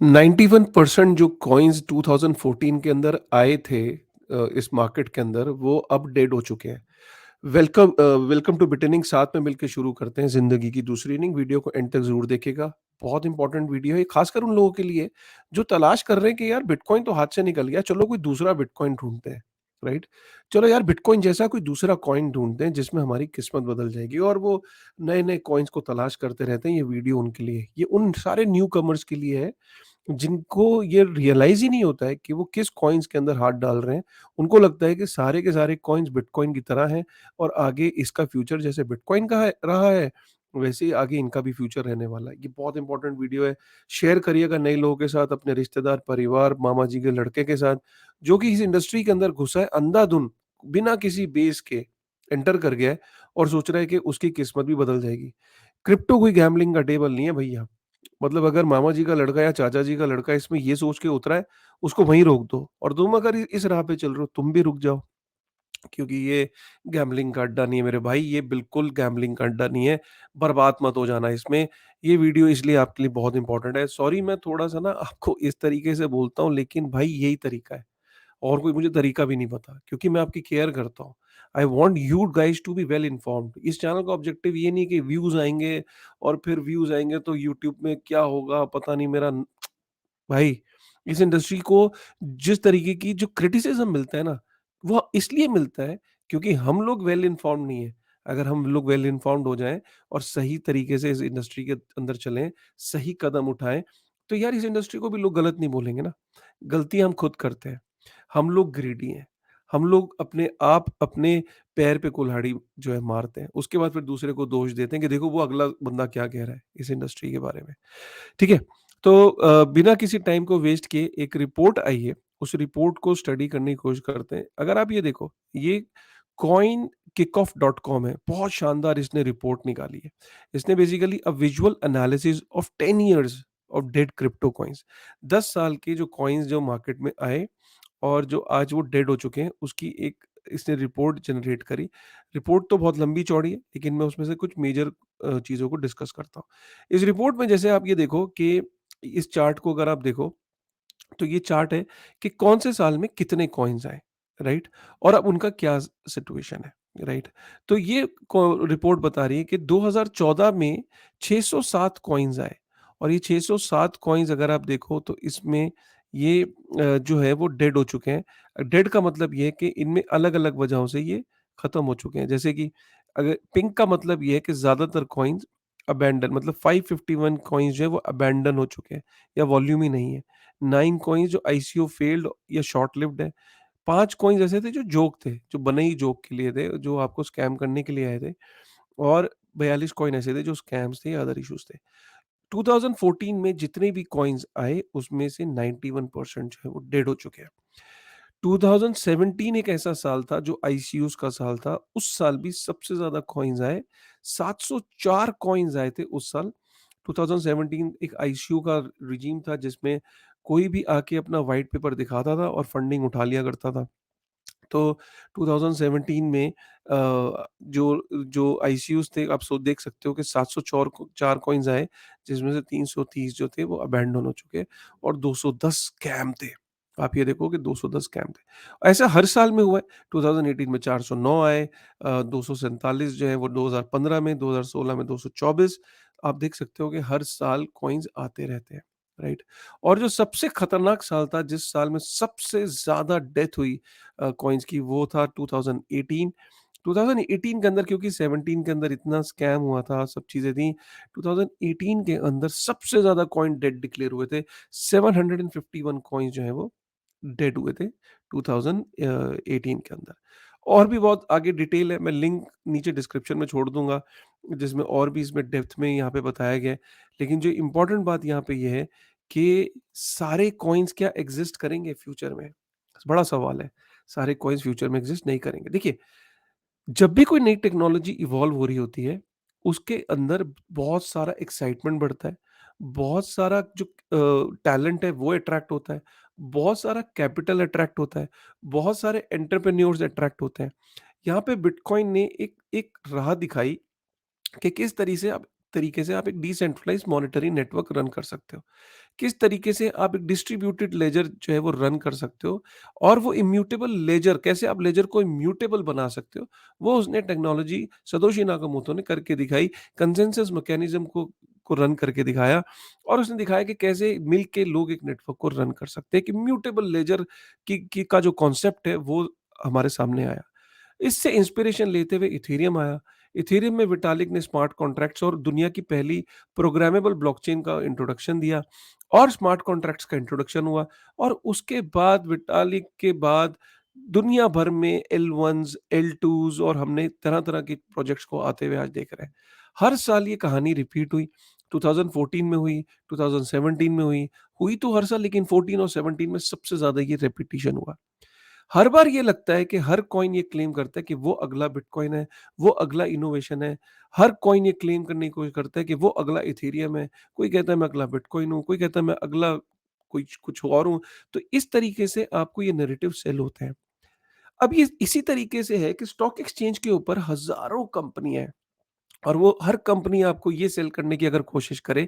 91% जो कॉइन्स 2014 के अंदर आए थे इस मार्केट के अंदर, वो अब डेड हो चुके हैं। वेलकम टू बिटनिंग। साथ में मिलकर शुरू करते हैं ज़िंदगी की दूसरी इनिंग। वीडियो को एंड तक ज़रूर देखिएगा। बहुत इंपॉर्टेंट वीडियो है, खासकर उन लोगों के लिए जो तलाश कर रहे हैं कि यार बिटकॉइन तो हाथ से निकल गया, चलो कोई दूसरा बिटकॉइन ढूँढते हैं, राइट? चलो यार बिटकॉइन जैसा कोई दूसरा कॉइन ढूँढते हैं जिसमें हमारी किस्मत बदल जाएगी, और वो नए-नए कॉइन्स को तलाश करते रहते हैं। ये वीडियो उनके लिए, ये उन सारे न्यू कमर्स के लिए है जिनको ये रियलाइज़ ही नहीं होता है कि वो किस कॉइन्स के अंदर हाथ डाल रहे हैं। उनको लगता है कि सारे के सारे कॉइन्स बिटकॉइन की तरह हैं और आगे इसका फ्यूचर जैसे बिटकॉइन का है रहा है, वैसे ही आगे इनका भी फ्यूचर रहने वाला है। ये बहुत इंपॉर्टेंट वीडियो है। शेयर करिएगा नए लोगों के साथ, अपने रिश्तेदार, परिवार, मामा जी के लड़के के साथ, जो कि इस इंडस्ट्री के अंदर घुसा है अंधाधुंध, बिना किसी बेस के एंटर कर गया है और सोच रहा है कि उसकी किस्मत भी बदल जाएगी। क्रिप्टो कोई गैम्बलिंग का टेबल नहीं है भैया। मतलब अगर मामा जी का लड़का या चाचा जी का लड़का इसमें ये सोच के उतरा है, उसको वहीं रोक दो, और तुम अगर इस राह पे चल रहे हो, तुम भी रुक जाओ। क्योंकि ये गैम्बलिंग का अड्डा नहीं है मेरे भाई, ये बिल्कुल गैम्बलिंग का अड्डा नहीं है। बर्बाद मत हो जाना इसमें। ये वीडियो इसलिए आपके लिए बहुत इंपॉर्टेंट है। सॉरी मैं थोड़ा-सा ना आपको इस तरीके से बोलता हूँ, लेकिन भाई यही तरीका है। और कोई मुझे तरीका भी नहीं पता, क्योंकि मैं आपकी केयर करता हूँ। I want you guys to be well informed. इस चैनल का ऑब्जेक्टिव ये नहीं कि व्यूज़ आएँगे, और फिर व्यूज़ आएँगे तो यूट्यूब में क्या होगा पता नहीं मेरा। भाई, इस इंडस्ट्री को जिस तरीके की जो क्रिटिसिज़्म मिलता है ना, वो इसलिए मिलता है क्योंकि हम लोग वेल इन्फॉर्म्ड नहीं हैं। अगर हम लोग वेल इन्फॉर्म्ड हो जाएँ और सही तरीके से इस इंडस्ट्री के अंदर चलें, सही कदम उठाएँ, तो यार इस इंडस्ट्री को भी लोग गलत नहीं बोलेंगे ना। गलती हम खुद करते हैं। हम लोग ग्रीडी हैं। हम लोग अपने आप अपने पैर पे कुल्हाड़ी जो है मारते हैं। उसके बाद फिर दूसरे को दोष देते हैं कि देखो वो अगला बंदा क्या कह रहा है इस इंडस्ट्री के बारे में। ठीक है? तो बिना किसी टाइम को वेस्ट किए एक रिपोर्ट आई है, उस रिपोर्ट को स्टडी करने की कोशिश करते हैं। अगर आप ये देखो, ये coinkickoff.com है, बहुत शानदार इसने रिपोर्ट निकाली है। इसने basically a visual analysis of 10 years of dead crypto coins, 10 साल के जो कॉइन्स जो मार्केट में आए और जो आज वो डेड हो चुके हैं, उसकी एक इसने रिपोर्ट जनरेट करी। रिपोर्ट तो बहुत लंबी-चौड़ी है, लेकिन मैं उसमें से कुछ मेजर चीज़ों को डिस्कस करता हूँ। इस रिपोर्ट में जैसे आप ये देखो कि इस चार्ट को अगर आप देखो, तो ये चार्ट है कि कौन से साल में कितने कॉइन्स आए, राइट? और अब उनका क्या सिचुएशन है, राइट? तो ये रिपोर्ट बता रही है कि 2014 में 607 कॉइन्स आए, और ये 607 कॉइन्स अगर आप देखो तो इसमें ये जो है वो डेड हो चुके हैं। डेड का मतलब ये है कि इनमें अलग-अलग वजहों से ये खत्म हो चुके हैं। जैसे कि अगर पिंक का मतलब ये है कि ज़्यादातर कॉइन्स अबैंडन, मतलब 551 कॉइन्स जो है वो अबैंडन हो चुके हैं या वॉल्यूम ही नहीं है। 9 कॉइन्स जो आईसीओ फेल्ड या शॉर्ट लिव्ड है। 5 कॉइन्स ऐसे थे जो जोक थे, जो बने ही जोक के लिए थे, जो आपको स्कैम करने के लिए आए थे, और 42 कॉइन ऐसे थे जो स्कैम्स थे या अदर इश्यूज़ थे। 2014 में जितने भी कॉइन्स आए उसमें से 91% जो है वो डेड हो चुके हैं। 2017 एक ऐसा साल था जो आईसीयूज़ का साल था, उस साल भी सबसे ज़्यादा कॉइन्स आए, 704 कॉइन्स आए थे उस साल। 2017 एक आईसीयू का रिजीम था जिसमें कोई भी आके अपना व्हाइट पेपर दिखाता था और फंडिंग उठा लिया करता था। तो 2017 में जो जो आईसीयूज़ थे, आप देख सकते हो कि 704 4 कॉइन्स आए, जिसमें से 330 जो थे वो अबैंडन हो चुके और 210 स्कैम थे। आप ये देखो कि 210 स्कैम थे। ऐसा हर साल में हुआ है। 2018 में 409 आए, 247 जो है वो 2015 में, 2016 में 224। आप देख सकते हो कि हर साल कॉइन्स आते रहते हैं, राइट? और जो सबसे खतरनाक साल था, जिस साल में सबसे ज़्यादा डेथ हुई कॉइन्स की, वो था 2018। 2018 के अंदर, क्योंकि 17 के अंदर इतना स्कैम हुआ था, सब चीज़ें थी, 2018 के अंदर सबसे ज़्यादा कॉइन डेड डिक्लेयर हुए थे। 751 कॉइन्स जो हैं वो डेड हुए थे 2018 के अंदर। और भी बहुत आगे डिटेल है, मैं लिंक नीचे डिस्क्रिप्शन में छोड़ दूँगा, जिसमें और भी इसमें डेप्थ में यहाँ पे बताया गया है। लेकिन जो इम्पोर्टेंट बात यहाँ पे ये है कि सारे कॉइन्स क्या एक्ज़िस्ट करेंगे फ्यूचर में? बड़ा सवाल है। सारे कॉइन्स फ्यूचर में एक्ज़िस्ट नहीं करेंगे। देखिए, जब भी कोई नई टेक्नोलॉजी इवॉल्व हो रही होती है, उसके अंदर बहुत सारा एक्साइटमेंट बढ़ता है, बहुत सारा जो टैलेंट है वो अट्रैक्ट होता है, बहुत सारा कैपिटल अट्रैक्ट होता है, बहुत सारे एंटरप्रेन्योर्स अट्रैक्ट होते हैं। यहाँ पे बिटकॉइन ने एक एक राह दिखाई कि किस तरी से अब तरीके से आप एक डिसेंट्रलाइज्ड मॉनेटरी नेटवर्क रन कर सकते हो। किस तरीके से आप एक डिस्ट्रीब्यूटेड लेजर जो है वो रन कर सकते हो और वो इम्यूटेबल लेजर कैसे आप लेजर को इम्यूटेबल बना सकते हो, वो उसने टेक्नोलॉजी सतोशी नाकामोटो ने करके दिखाई। कंसेंसस मैकेनिज्म को रन करके दिखाया और उसने दिखाया कि कैसे मिल के लोग एक नेटवर्क को रन कर सकते हैं। एक इम्यूटेबल लेजर की का जो कॉन्सेप्ट है वो हमारे सामने आया। इससे इंस्पिरेशन लेते हुए इथेरियम आया। इथेरियम में विटालिक ने स्मार्ट कॉन्ट्रैक्ट्स और दुनिया की पहली प्रोग्रामेबल ब्लॉकचेन का इंट्रोडक्शन दिया और स्मार्ट कॉन्ट्रैक्ट्स का इंट्रोडक्शन हुआ और उसके बाद विटालिक के बाद दुनिया भर में L1s, L2s और हमने तरह-तरह के प्रोजेक्ट्स को आते हुए आज देख रहे हैं। हर साल ये कहानी रिपीट हुई, 2014 में हुई, 2017 में हुई, हुई तो हर साल लेकिन 14 और 17 में सबसे ज़्यादा ये रिपिटिशन हुआ। हर बार ये लगता है कि हर कॉइन ये क्लेम करता है कि वो अगला बिटकॉइन है, वो अगला इनोवेशन है। हर कॉइन ये क्लेम करने की कोशिश करता है कि वो अगला इथेरियम है। कोई कहता है मैं अगला बिटकॉइन हूँ, कोई कहता है मैं अगला कुछ कुछ और हूँ। तो इस तरीके से आपको ये नैरेटिव सेल होते हैं। अब ये इसी तरीके से है कि स्टॉक एक्सचेंज के ऊपर हज़ारों कंपनियाँ हैं और वो हर कंपनी आपको ये सेल करने की अगर कोशिश करे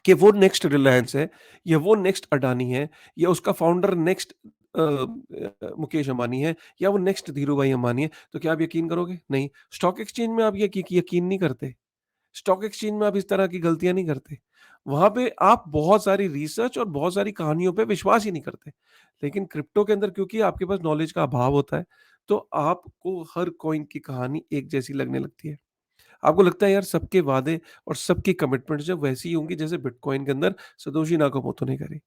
कि वो नेक्स्ट रिलायंस है या वो नेक्स्ट अडानी है या उसका फाउंडर नेक्स्ट मुकेश अंबानी है या वो नेक्स्ट धीरूभाई अंबानी है, तो क्या आप यकीन करोगे? नहीं। स्टॉक एक्सचेंज में आप ये यकीन नहीं करते। स्टॉक एक्सचेंज में आप इस तरह की गलतियाँ नहीं करते। वहाँ पे आप बहुत सारी रिसर्च और बहुत सारी कहानियों पे विश्वास ही नहीं करते। लेकिन क्रिप्टो के अंदर क्योंकि आपके पास नॉलेज का अभाव होता है, तो आपको हर कॉइन की कहानी एक जैसी लगने लगती है। आपको लगता है यार सबके वादे और सबकी कमिटमेंट जो वैसी ही होंगी जैसे बिटकॉइन के अंदर सतोशी नाकामोटो ने करी,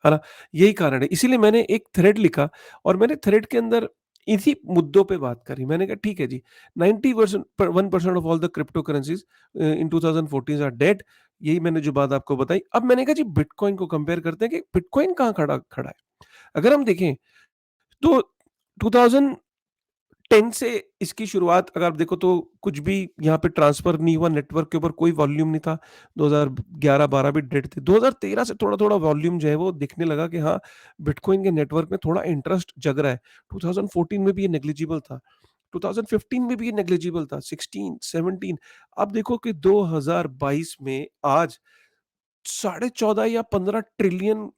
है ना? यही कारण है। इसीलिए मैंने एक थ्रेड लिखा और मैंने थ्रेड के अंदर इन्हीं मुद्दों पे बात करी। मैंने कहा ठीक है जी, 90% पर 1% of all the cryptocurrencies in 2014 are dead. यही मैंने जो बात आपको बताई। अब मैंने कहा जी बिटकॉइन को कंपेयर करते हैं कि बिटकॉइन कहाँ खड़ा खड़ा है। अगर हम देखें तो 2000 10 से इसकी शुरुआत अगर आप देखो तो कुछ भी यहाँ पे ट्रांसफर नहीं हुआ, नेटवर्क के ऊपर कोई वॉल्यूम नहीं था। 2011-12 भी डेड थे। 2013 से थोड़ा-थोड़ा वॉल्यूम जो है वो दिखने लगा कि हाँ, बिटकॉइन के नेटवर्क में थोड़ा इंटरेस्ट जग रहा है। 2014 में भी ये नेग्लिजिबल था। 2015 में भी ये नेग्लिजिबल था। 16, 17 अब देखो कि 2022 में आज साढ़े 14 या 15 ट्रिलियन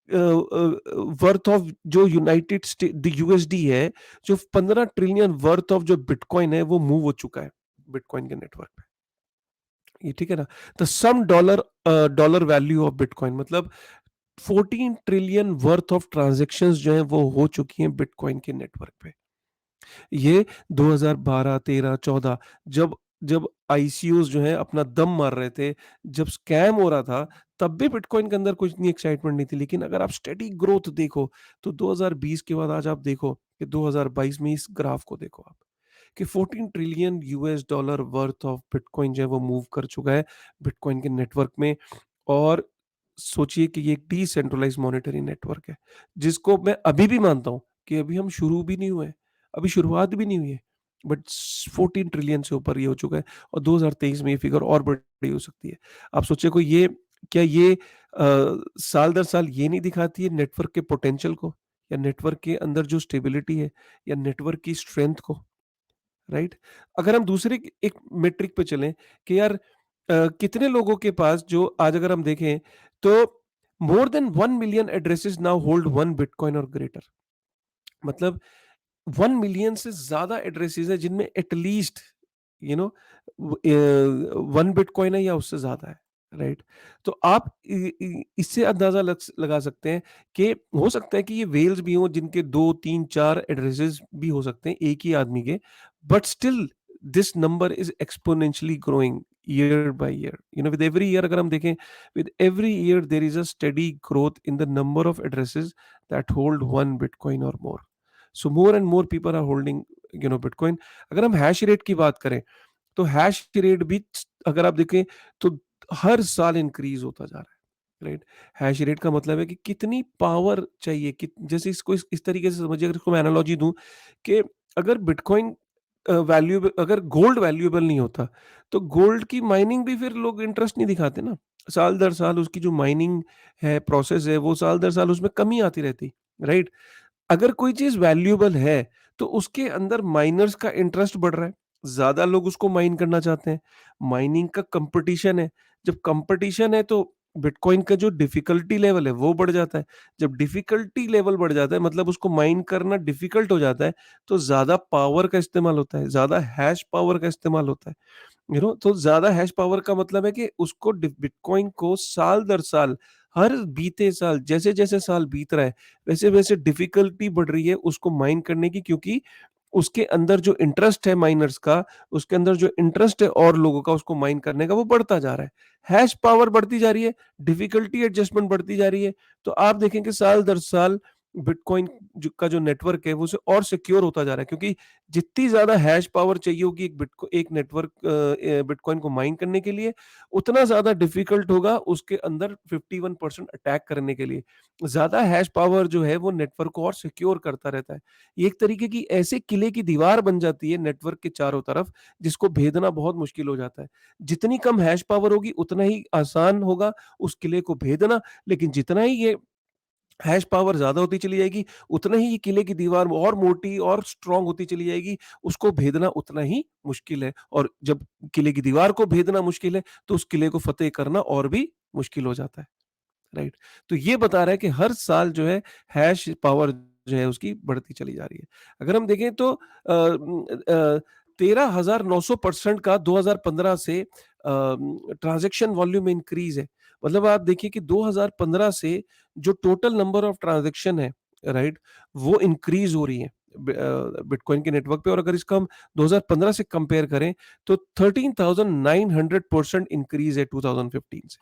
वर्थ ऑफ जो यूनाइटेड स्टे द यूएसडी है, जो 15 ट्रिलियन वर्थ ऑफ जो बिटकॉइन है, वो मूव हो चुका है, बिटकॉइन के नेटवर्क पे। ये ठीक है ना? The sum dollar value of bitcoin मतलब 14 ट्रिलियन वर्थ ऑफ ट्रांज़ैक्शंस जो हैं, वो हो चुकी हैं बिटकॉइन के नेटवर्क पे। ये 2012, 13, 14 जब जब आईसीओज़ जो हैं अपना दम मार रहे थे, जब स्कैम हो रहा था, तब भी बिटकॉइन के अंदर कुछ नहीं एक्साइटमेंट नहीं थी। लेकिन अगर आप स्टेडी ग्रोथ देखो, तो 2020 के बाद आज आप देखो कि 2022 में इस ग्राफ को देखो आप, कि 14 trillion US dollar worth of bitcoin जो है वो मूव कर चुका है बिटकॉइन के नेटवर्क में और सोचिए कि ये एक डिसेंट्रलाइज्ड मॉनेटरी नेटवर्क है, जिसको मैं अभी भी मानता हूँ कि अभी हम शुरू भी नहीं हुए हैं। अभी शुरुआत भी नहीं हुई है। बट 14 ट्रिलियन से ऊपर ये हो चुका है और 2023 में ये फिगर और बड़ी हो सकती है। आप सोचिए कोई ये क्या ये साल दर साल ये नहीं दिखाती है नेटवर्क के पोटेंशियल को या नेटवर्क के अंदर जो स्टेबिलिटी है या नेटवर्क की स्ट्रेंथ को, राइट? अगर हम दूसरे एक मेट्रिक पे चलें कि यार कितने लोगों के पास जो आज अगर हम देखें तो more than 1 million addresses now hold 1 bitcoin और ग्रेटर मतलब 1 मिलियन से ज़्यादा एड्रेसेस हैं जिनमें एटलीस्ट यू नो 1 बिटकॉइन है या उससे ज़्यादा है, राइट? तो आप इससे अंदाज़ा लगा सकते हैं कि हो सकता है कि ये व्हेल्स भी हों जिनके 2, 3, 4 एड्रेसेस भी हो सकते हैं एक ही आदमी के, but still this number is exponentially growing year by year. With every year अगर हम देखें, with every year there is a steady growth in the number of addresses that hold 1 bitcoin और more. So more and more people are holding bitcoin. अगर हम hash rate की बात करें तो हैश रेट भी अगर आप देखें तो हर साल इंक्रीज होता जा रहा है, राइट? हैश रेट का मतलब है कि कितनी पावर चाहिए जैसे इसको इस तरीके से समझिए, अगर इसको मैं एनालॉजी दूं कि अगर बिटकॉइन वैल्यूएबल अगर गोल्ड वैल्यूएबल नहीं होता तो गोल्ड की माइनिंग भी फिर लोग इंटरेस्ट नहीं दिखाते ना। साल दर साल उसकी जो माइनिंग है प्रोसेस है वो साल दर साल उसमें कमी आती रहती, राइट? अगर कोई चीज़ वैल्यूएबल है, तो उसके अंदर माइनर्स का इंटरेस्ट बढ़ रहा है, ज़्यादा लोग उसको माइन करना चाहते हैं। माइनिंग का कॉम्पिटिशन है, जब कॉम्पिटिशन है तो बिटकॉइन का जो डिफ़िकल्टी लेवल है वो बढ़ जाता है। जब डिफ़िकल्टी लेवल बढ़ जाता है मतलब उसको माइन करना डिफ़िकल्ट हो जाता है, तो ज़्यादा पावर का इस्तेमाल होता है, ज़्यादा हैश पावर का इस्तेमाल होता है। तो ज़्यादा हैश पावर का मतलब है कि उसको बिटकॉइन को साल दर साल, हर बीते साल जैसे-जैसे साल बीत रहा है, वैसे-वैसे डिफ़िकल्टी बढ़ रही है उसको माइन करने की, क्योंकि उसके अंदर जो इंटरेस्ट है माइनर्स का, उसके अंदर जो इंटरेस्ट है और लोगों का उसको माइन करने का, वो बढ़ता जा रहा है। हैश पावर बढ़ती जा रही है, डिफ़िकल्टी एडजस्टमेंट बढ़ती जा रही है, तो आप देखेंगे साल दर साल बिटकॉइन का जो नेटवर्क है वो उसे और सिक्योर होता जा रहा है, क्योंकि जितनी ज़्यादा हैश पावर चाहिए होगी एक नेटवर्क बिटकॉइन को माइन करने के लिए, उतना ज़्यादा डिफ़िकल्ट होगा उसके अंदर 51% अटैक करने के लिए। ज़्यादा हैश पावर जो है वो नेटवर्क को और सिक्योर करता रहता है। ये एक तरीके की ऐसे किले की दीवार बन जाती है नेटवर्क के चारों तरफ, जिसको भेदना बहुत मुश्किल हो जाता है। जितनी कम हैश पावर होगी उतना ही आसान होगा उस किले को भेदना, लेकिन जितना ही ये हैश पावर ज़्यादा होती चली जाएगी, उतना ही ये किले की दीवार और मोटी और स्ट्रॉन्ग होती चली जाएगी, उसको भेदना उतना ही मुश्किल है, और जब किले की दीवार को भेदना मुश्किल है, तो उस किले को फ़तेह करना और भी मुश्किल हो जाता है, राइट? तो ये बता रहा है कि हर साल जो है हैश पावर जो है उसकी बढ़ती चली जा रही है। अगर हम देखें तो 13,900% का 2015 से ट्रांज़ैक्शन वॉल्यूम में इंक्रीज़ है। मतलब आप देखिए कि 2015 से जो टोटल नंबर ऑफ ट्रांज़ैक्शन है, राइट? वो इंक्रीज़ हो रही है बिटकॉइन के नेटवर्क पे, और अगर इसका हम 2015 से कंपेयर करें तो 13,900% इंक्रीज़ है 2015 से।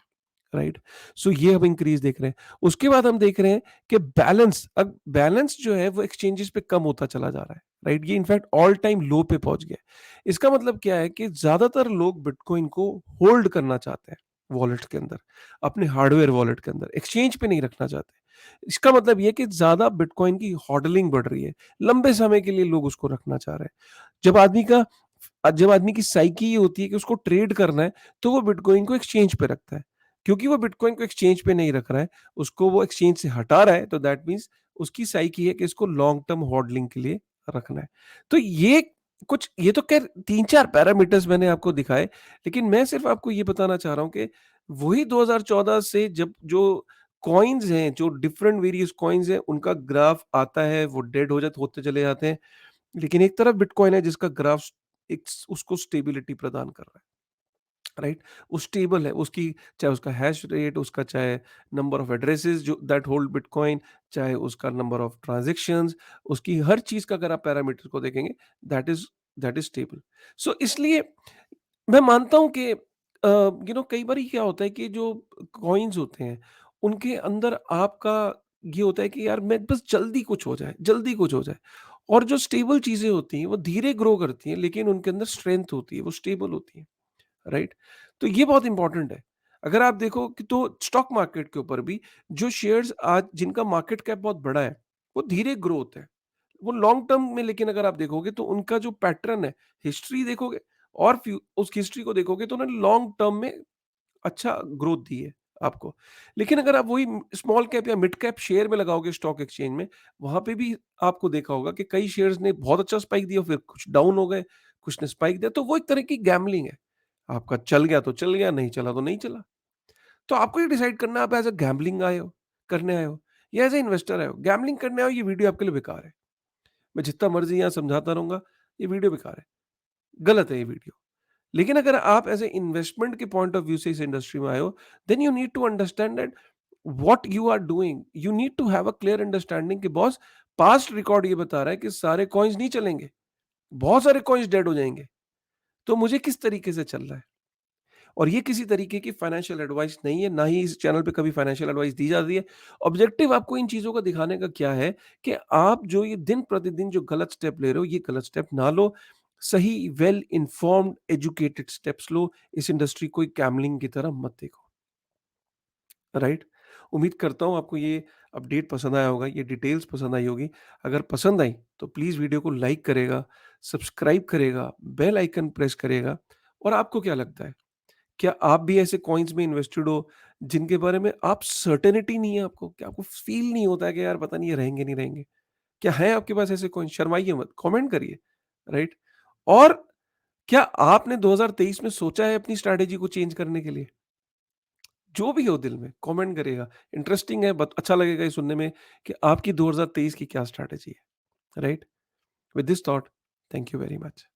राइट, सो ये हम इंक्रीज देख रहे हैं। उसके बाद हम देख रहे हैं कि बैलेंस, अब बैलेंस जो है वो एक्सचेंजेस पे कम होता चला जा रहा है, राइट? ये इनफैक्ट ऑल टाइम लो पे पहुंच गया है। इसका मतलब क्या है कि ज्यादातर लोग बिटकॉइन को होल्ड करना चाहते हैं वॉलेट के अंदर, अपने हार्डवेयर वॉलेट के अंदर, एक्सचेंज पे नहीं रखना चाहते। इसका मतलब ये कि ज्यादा बिटकॉइन की हॉडलिंग बढ़ रही है, लंबे समय के लिए लोग उसको रखना चाह रहे हैं। जब आदमी का जब आदमी की साइकी ये होती है कि उसको ट्रेड करना है, तो वो बिटकॉइन को एक्सचेंज पे रखता है। क्योंकि वो बिटकॉइन को एक्सचेंज पे नहीं रख रहा है, उसको वो एक्सचेंज से हटा रहा है, तो दैट मीन्स उसकी साइकी है कि इसको लॉन्ग टर्म होल्डिंग के लिए रखना है। तो ये तो खैर 3-4 पैरामीटर्स मैंने आपको दिखाए, लेकिन मैं सिर्फ आपको ये बताना चाह रहा हूँ कि वही 2014 से जब जो कॉइन्स हैं, जो डिफरेंट वेरियस कॉइन्स हैं, उनका ग्राफ आता है, वो डेड होते चले जाते हैं। लेकिन एक तरफ बिटकॉइन है जिसका ग्राफ एक उसको स्टेबिलिटी प्रदान कर रहा है। राइट, वो स्टेबल है, उसकी चाहे उसका हैश रेट, उसका चाहे नंबर ऑफ एड्रेसेस जो दैट होल्ड बिटकॉइन, चाहे उसका नंबर ऑफ ट्रांजैक्शंस, उसकी हर चीज का अगर आप पैरामीटर को देखेंगे, that is that is stable. So इसलिए मैं मानता हूं कि कई बार क्या होता है कि जो कॉइन्स होते हैं उनके अंदर आपका ये होता है कि यार मैं बस जल्दी कुछ हो जाए, और जो स्टेबल चीजें होती हैं वो धीरे ग्रो करती हैं, लेकिन उनके अंदर स्ट्रेंथ होती है, वो स्टेबल होती है, राइट? तो ये बहुत इंपॉर्टेंट है। अगर आप देखो कि तो स्टॉक मार्केट के ऊपर भी जो शेयर्स आज जिनका मार्केट कैप बहुत बड़ा है, वो धीरे ग्रो होते हैं। वो लॉन्ग टर्म में, लेकिन अगर आप देखोगे तो उनका जो पैटर्न है, हिस्ट्री देखोगे और उस हिस्ट्री को देखोगे तो उन्होंने लॉन्ग टर्म में अच्छा ग्रोथ दी है आपको। लेकिन अगर आप वही स्मॉल कैप या मिड कैप शेयर में लगाओगे स्टॉक एक्सचेंज में, वहाँ पे भी आपको देखा होगा कि कई शेयर्स ने बहुत अच्छा स्पाइक दिया, फिर कुछ डाउन हो गए, कुछ ने स्पाइक दिया, तो वो एक तरह की गैम्बलिंग है। आपका चल गया तो चल गया, नहीं चला तो नहीं चला। तो आपको ये डिसाइड करना है, आप एज़ अ गैम्बलिंग आए हो, करने आए हो, या एज़ अ इन्वेस्टर आए हो। गैम्बलिंग करने आए हो, ये वीडियो आपके लिए बेकार है। मैं जितना मर्ज़ी यहाँ समझाता रहूँगा, ये वीडियो बेकार है, गलत है ये वीडियो। लेकिन अगर आप एज़ अ इन्वेस्टमेंट के पॉइंट ऑफ व्यू से इस इंडस्ट्री में आए हो, then you need to understand that what you are doing. You need to have a clear understanding कि बॉस, पास्ट रिकॉर्ड ये बता रहा है कि सारे कॉइन्स नहीं चलेंगे, बहुत सारे कॉइन्स डेड हो जाएँगे। तो मुझे किस तरीके से चलना है? और ये किसी तरीके की फाइनेंशियल एडवाइस नहीं है, ना ही इस चैनल पे कभी फाइनेंशियल एडवाइस दी जाती है। ऑब्जेक्टिव आपको इन चीज़ों को दिखाने का क्या है कि आप जो ये दिन-प्रतिदिन जो गलत स्टेप ले रहे हो, ये गलत स्टेप ना लो। सही वेल इन्फॉर्म्ड एजुकेटेड स्टेप्स लो। इस इंडस्ट्री को एक गैम्बलिंग की तरह मत देखो, राइट? उम्मीद करता हूँ आपको ये अपडेट पसंद आया होगा, ये डिटेल्स पसंद आई होगी। अगर पसंद आई तो प्लीज़ वीडियो को लाइक करेगा, सब्सक्राइब करेगा, बेल आइकन प्रेस करेगा। और आपको क्या लगता है? क्या आप भी ऐसे कॉइन्स में इन्वेस्टेड हो जिनके बारे में आप सर्टेनिटी नहीं है आपको? क्या आपको फ़ील नहीं होता है कि यार पता नहीं ये रहेंगे, नहीं रहेंगे? क्या है आपके पास ऐसे कॉइन्स? शर्माइए मत, कमेंट करिए, राइट? और क्या आपने 2023 में सोचा है अपनी स्ट्रैटेजी को चेंज करने के लिए? जो भी हो दिल में, कमेंट करिएगा। इंटरेस्टिंग है, बत अच्छा लगेगा ये सुनने में कि आपकी 2023 की क्या स्ट्रैटेजी है, right? With this thought, thank you very much.